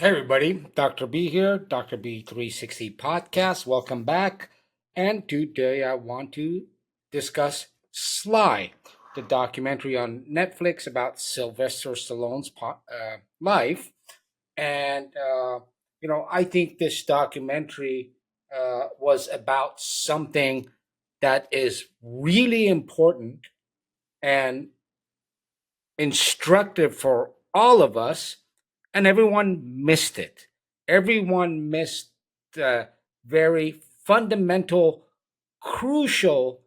Hey everybody, Dr. B here, DrB360 Podcast. Welcome back. And today I want to discuss Sly, the documentary on Netflix about Sylvester Stallone's life. And I think this documentary was about something that is really important and instructive for all of us, and everyone missed it. Everyone missed the very fundamental, crucial,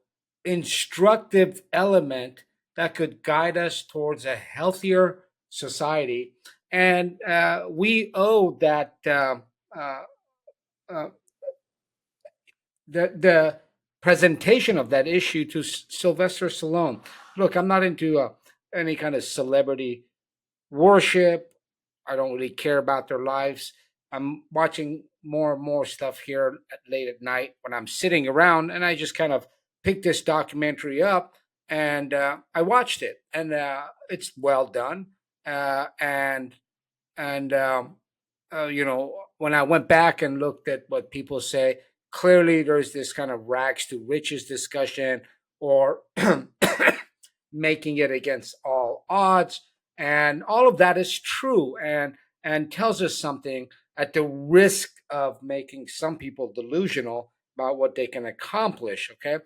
instructive element that could guide us towards a healthier society. And we owe that uh, uh, the presentation of that issue to Sylvester Stallone. Look, I'm not into any kind of celebrity worship. I don't really care about their lives. I'm watching more and more stuff here late at night when I'm sitting around, and I just kind of picked this documentary up and I watched it, and it's well done. And when I went back and looked at what people say, clearly there's this kind of rags to riches discussion, or making it against all odds, and all of that is true, and tells us something at the risk of making some people delusional about what they can accomplish. Okay,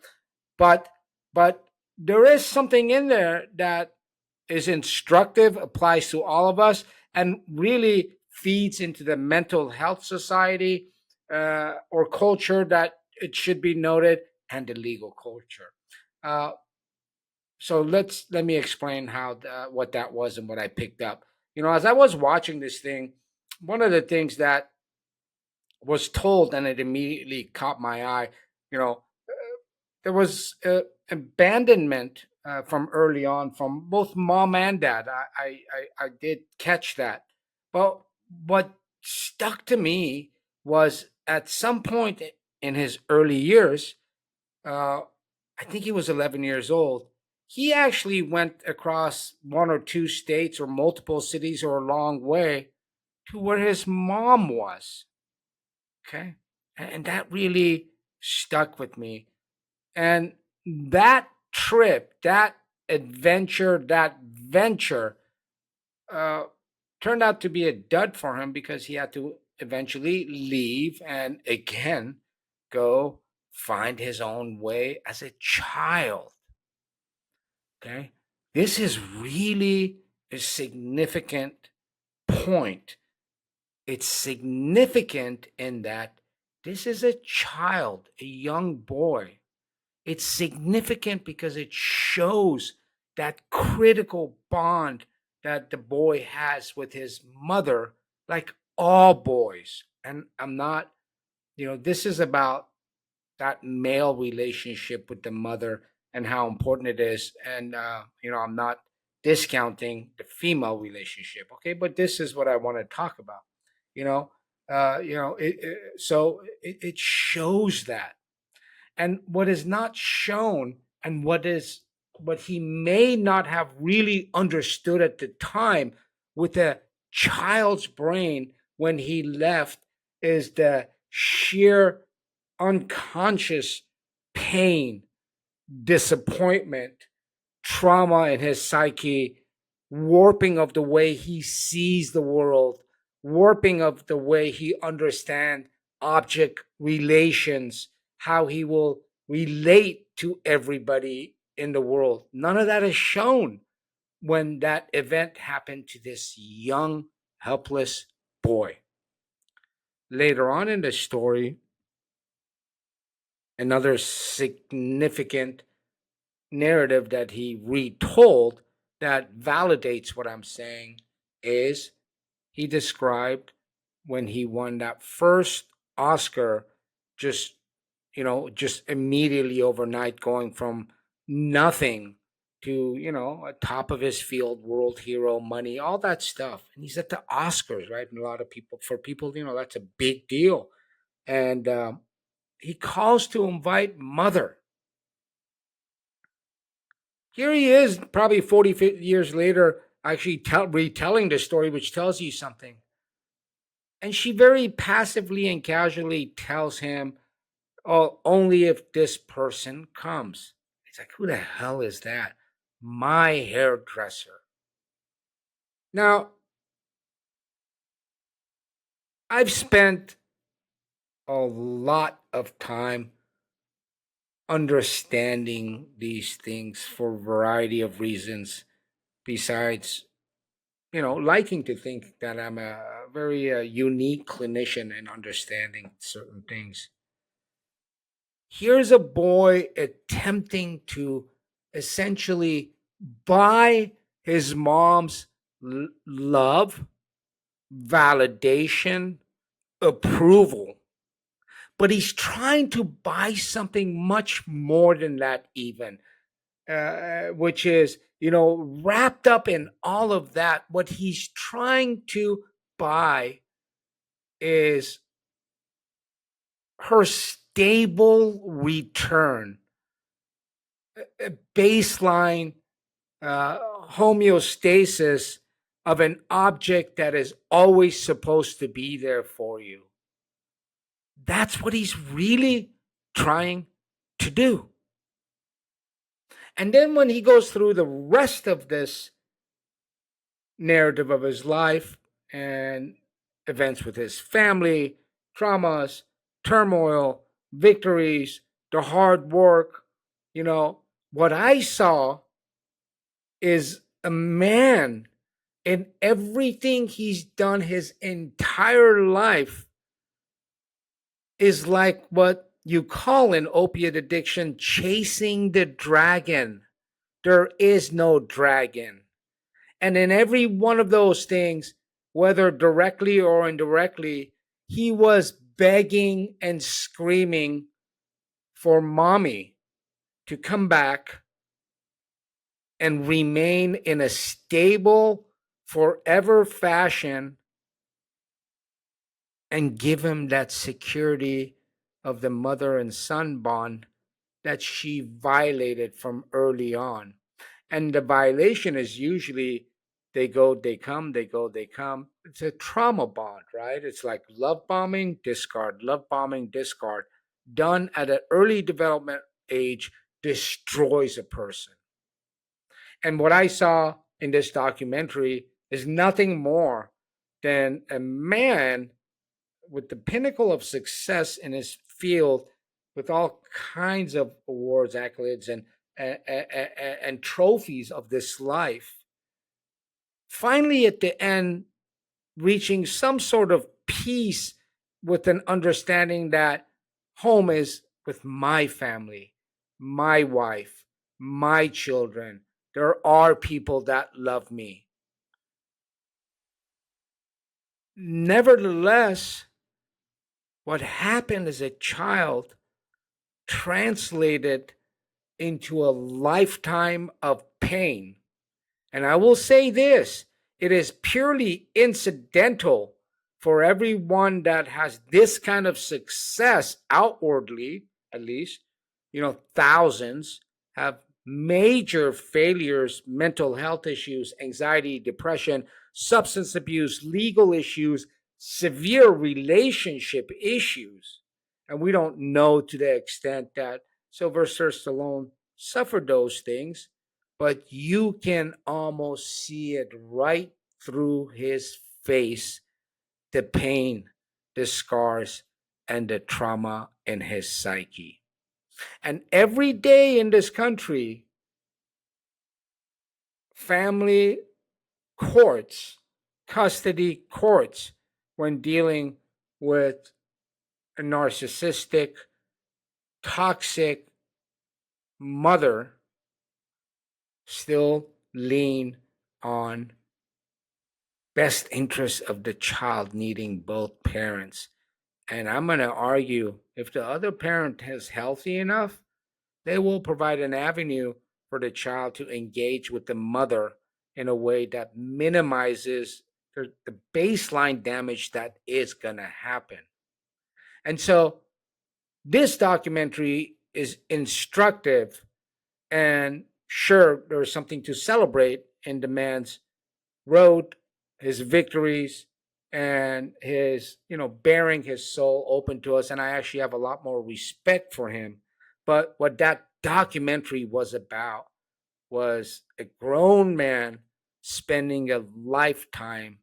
but but there is something in there that is instructive, applies to all of us, and really feeds into the mental health society or culture that it should be noted, and the legal culture. Uh, so let me explain what that was and what I picked up. As I was watching this thing, one of the things that was told, and it immediately caught my eye. There was abandonment from early on from both mom and dad. I did catch that, but what stuck to me was at some point in his early years, uh, I think he was 11 years old. He actually went across one or two states or multiple cities or a long way to where his mom was. Okay. And that really stuck with me. And that trip, that adventure, that venture uh, turned out to be a dud for him because he had to eventually leave and again go find his own way as a child. Okay. This is really a significant point. It's significant in that this is a child, a young boy. It's significant because it shows that critical bond that the boy has with his mother, like all boys. And I'm not, this is about that male relationship with the mother and how important it is. And I'm not discounting the female relationship, okay? But this is what I want to talk about. You know, it shows that, and what is not shown, and what he may not have really understood at the time with a child's brain when he left, is the sheer unconscious pain, disappointment, trauma in his psyche, warping of the way he sees the world, warping of the way he understands object relations, how he will relate to everybody in the world. None of that is shown when that event happened to this young, helpless boy. Later on in the story, another significant narrative that he retold that validates what I'm saying is he described when he won that first Oscar, just just immediately overnight, going from nothing to a top of his field, world hero, money, all that stuff. And he's at the Oscars, right? And a lot of people, for people, that's a big deal. And he calls to invite mother. Here he is, probably 40, 50 years later, actually retelling the story, which tells you something. And she very passively and casually tells him, "Oh, only if this person comes." He's like, "Who the hell is that?" "My hairdresser." Now, I've spent a lot of time understanding these things for a variety of reasons, besides, liking to think that I'm a very unique clinician in understanding certain things. Here's a boy attempting to essentially buy his mom's love, validation, approval, but he's trying to buy something much more than that, even, which is, wrapped up in all of that. What he's trying to buy is her stable return, a baseline homeostasis of an object that is always supposed to be there for you. That's what he's really trying to do. And then when he goes through the rest of this narrative of his life and events with his family, traumas, turmoil, victories, the hard work, what I saw is a man in everything he's done his entire life is like what you call in opiate addiction chasing the dragon. There is no dragon. And in every one of those things, whether directly or indirectly, he was begging and screaming for mommy to come back and remain in a stable, forever fashion and give him that security of the mother and son bond that she violated from early on. And the violation is usually they go, they come, they go, they come. It's a trauma bond, right? It's like love bombing, discard, love bombing, discard, done at an early development age, destroys a person. And what I saw in this documentary is nothing more than a man with the pinnacle of success in his field, with all kinds of awards, accolades, and trophies of this life, finally at the end reaching some sort of peace with an understanding that home is with my family, my wife, my children. There are people that love me. Nevertheless, what happened as a child translated into a lifetime of pain. And I will say this, it is purely incidental for everyone that has this kind of success outwardly, at least. Thousands have major failures, mental health issues, anxiety, depression, substance abuse, legal issues, severe relationship issues. And we don't know to the extent that Sylvester Stallone suffered those things, but you can almost see it right through his face, the pain, the scars, and the trauma in his psyche. And every day in this country, family courts, custody courts, when dealing with a narcissistic, toxic mother, still lean on best interest of the child needing both parents. And I'm going to argue if the other parent is healthy enough, they will provide an avenue for the child to engage with the mother in a way that minimizes the baseline damage that is going to happen. And so this documentary is instructive, and sure, there's something to celebrate in the man's road, his victories, and his, bearing his soul open to us. And I actually have a lot more respect for him. But what that documentary was about was a grown man spending a lifetime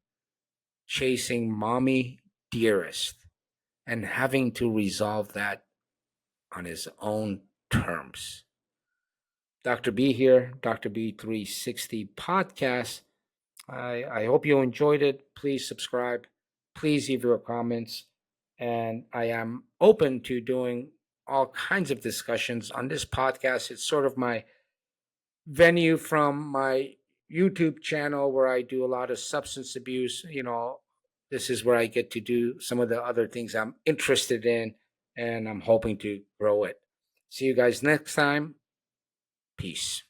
chasing mommy dearest and having to resolve that on his own terms. Dr. B here, DrB360 Podcast. I hope you enjoyed it. Please subscribe. Please leave your comments. And I am open to doing all kinds of discussions on this podcast. It's sort of my venue from my YouTube channel where I do a lot of substance abuse. This is where I get to do some of the other things I'm interested in, and I'm hoping to grow it. See you guys next time. Peace.